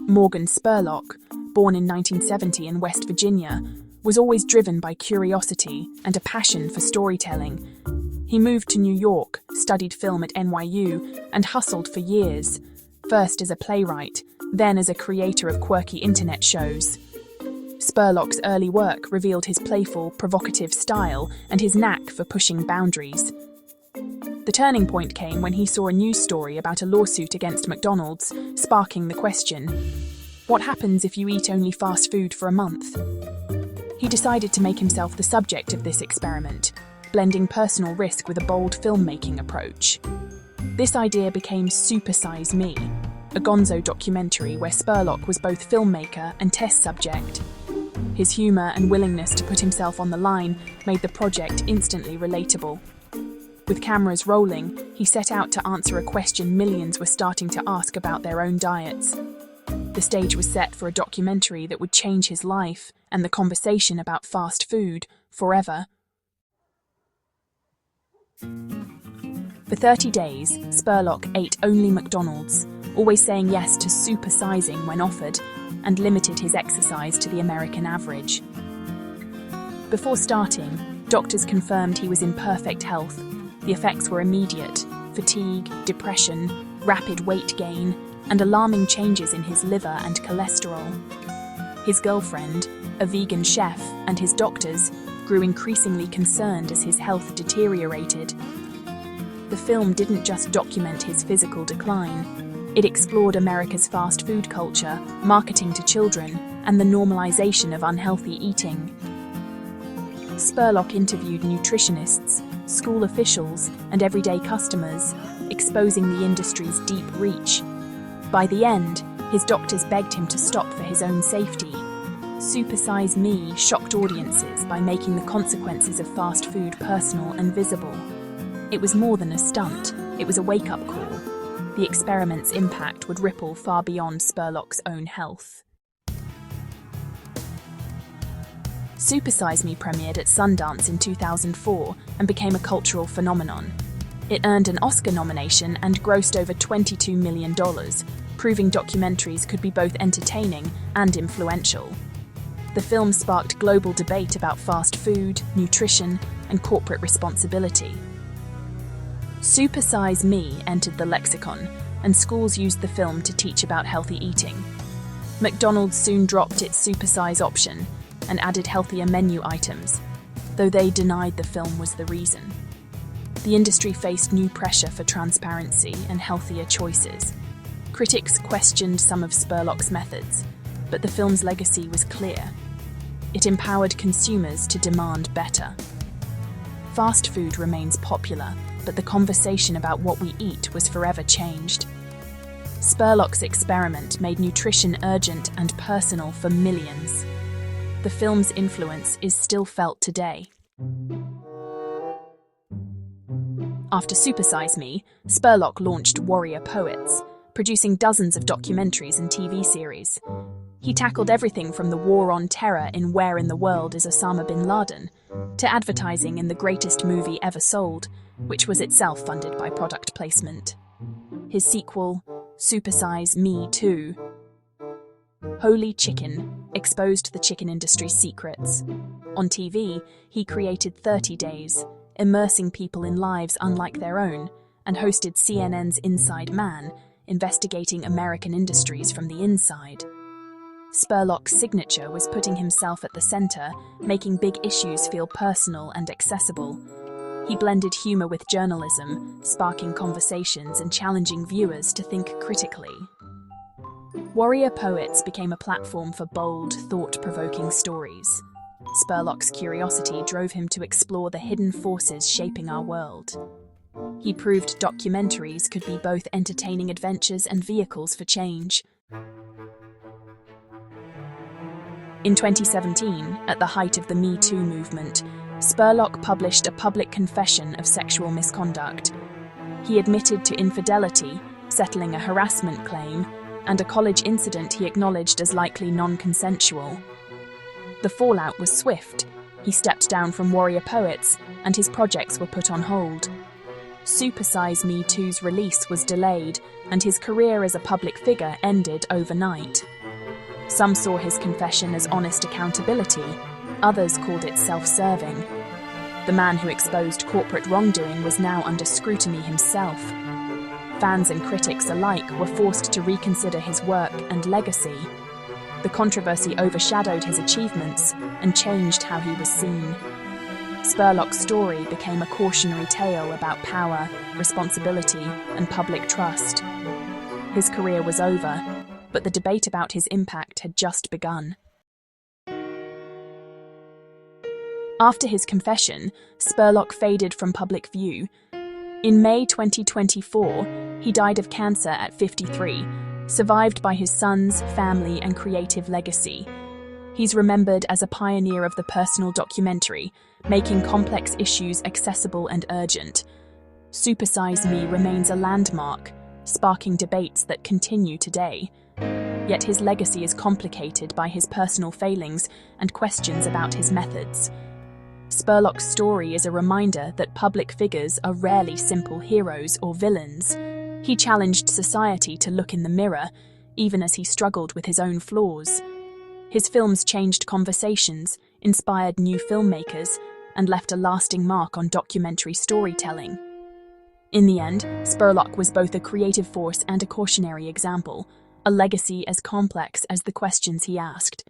Morgan Spurlock, born in 1970 in West Virginia, was always driven by curiosity and a passion for storytelling. He moved to New York, studied film at NYU, and hustled for years, first as a playwright, then as a creator of quirky internet shows. Spurlock's early work revealed his playful, provocative style and his knack for pushing boundaries. The turning point came when he saw a news story about a lawsuit against McDonald's, sparking the question, what happens if you eat only fast food for a month? He decided to make himself the subject of this experiment, blending personal risk with a bold filmmaking approach. This idea became Super Size Me, a gonzo documentary where Spurlock was both filmmaker and test subject. His humor and willingness to put himself on the line made the project instantly relatable. With cameras rolling, he set out to answer a question millions were starting to ask about their own diets. The stage was set for a documentary that would change his life and the conversation about fast food forever. For 30 days, Spurlock ate only McDonald's, always saying yes to supersizing when offered, and limited his exercise to the American average. Before starting, doctors confirmed he was in perfect health. The effects were immediate: fatigue, depression, rapid weight gain, and alarming changes in his liver and cholesterol. His girlfriend, a vegan chef, and his doctors grew increasingly concerned as his health deteriorated. The film didn't just document his physical decline. It explored America's fast food culture, marketing to children, and the normalization of unhealthy eating. Spurlock interviewed nutritionists, school officials, and everyday customers, exposing the industry's deep reach. By the end, his doctors begged him to stop for his own safety. Super Size Me shocked audiences by making the consequences of fast food personal and visible. It was more than a stunt, it was a wake-up call. The experiment's impact would ripple far beyond Spurlock's own health. Super Size Me premiered at Sundance in 2004 and became a cultural phenomenon. It earned an Oscar nomination and grossed over $22 million, proving documentaries could be both entertaining and influential. The film sparked global debate about fast food, nutrition, and corporate responsibility. Super Size Me entered the lexicon, and schools used the film to teach about healthy eating. McDonald's soon dropped its supersize option and added healthier menu items, though they denied the film was the reason. The industry faced new pressure for transparency and healthier choices. Critics questioned some of Spurlock's methods, but the film's legacy was clear. It empowered consumers to demand better. Fast food remains popular, but the conversation about what we eat was forever changed. Spurlock's experiment made nutrition urgent and personal for millions. The film's influence is still felt today. After Super Size Me, Spurlock launched Warrior Poets, producing dozens of documentaries and TV series. He tackled everything from the war on terror in Where in the World is Osama bin Laden, to advertising in The Greatest Movie Ever Sold, which was itself funded by product placement. His sequel, Super Size Me 2, Holy Chicken, exposed the chicken industry's secrets. On TV, he created 30 Days, immersing people in lives unlike their own, and hosted CNN's Inside Man, investigating American industries from the inside. Spurlock's signature was putting himself at the center, making big issues feel personal and accessible. He blended humor with journalism, sparking conversations and challenging viewers to think critically. Warrior Poets became a platform for bold, thought-provoking stories. Spurlock's curiosity drove him to explore the hidden forces shaping our world. He proved documentaries could be both entertaining adventures and vehicles for change. In 2017, at the height of the Me Too movement, Spurlock published a public confession of sexual misconduct. He admitted to infidelity, settling a harassment claim, and a college incident he acknowledged as likely non-consensual. The fallout was swift. He stepped down from Warrior Poets, and his projects were put on hold. Super Size Me 2's release was delayed, and his career as a public figure ended overnight. Some saw his confession as honest accountability, others called it self-serving. The man who exposed corporate wrongdoing was now under scrutiny himself. Fans and critics alike were forced to reconsider his work and legacy. The controversy overshadowed his achievements and changed how he was seen. Spurlock's story became a cautionary tale about power, responsibility, and public trust. His career was over, but the debate about his impact had just begun. After his confession, Spurlock faded from public view. In May 2024, he died of cancer at 53, survived by his sons, family, and creative legacy. He's remembered as a pioneer of the personal documentary, making complex issues accessible and urgent. Super Size Me remains a landmark, sparking debates that continue today. Yet his legacy is complicated by his personal failings and questions about his methods. Spurlock's story is a reminder that public figures are rarely simple heroes or villains. He challenged society to look in the mirror, even as he struggled with his own flaws. His films changed conversations, inspired new filmmakers, and left a lasting mark on documentary storytelling. In the end, Spurlock was both a creative force and a cautionary example, a legacy as complex as the questions he asked.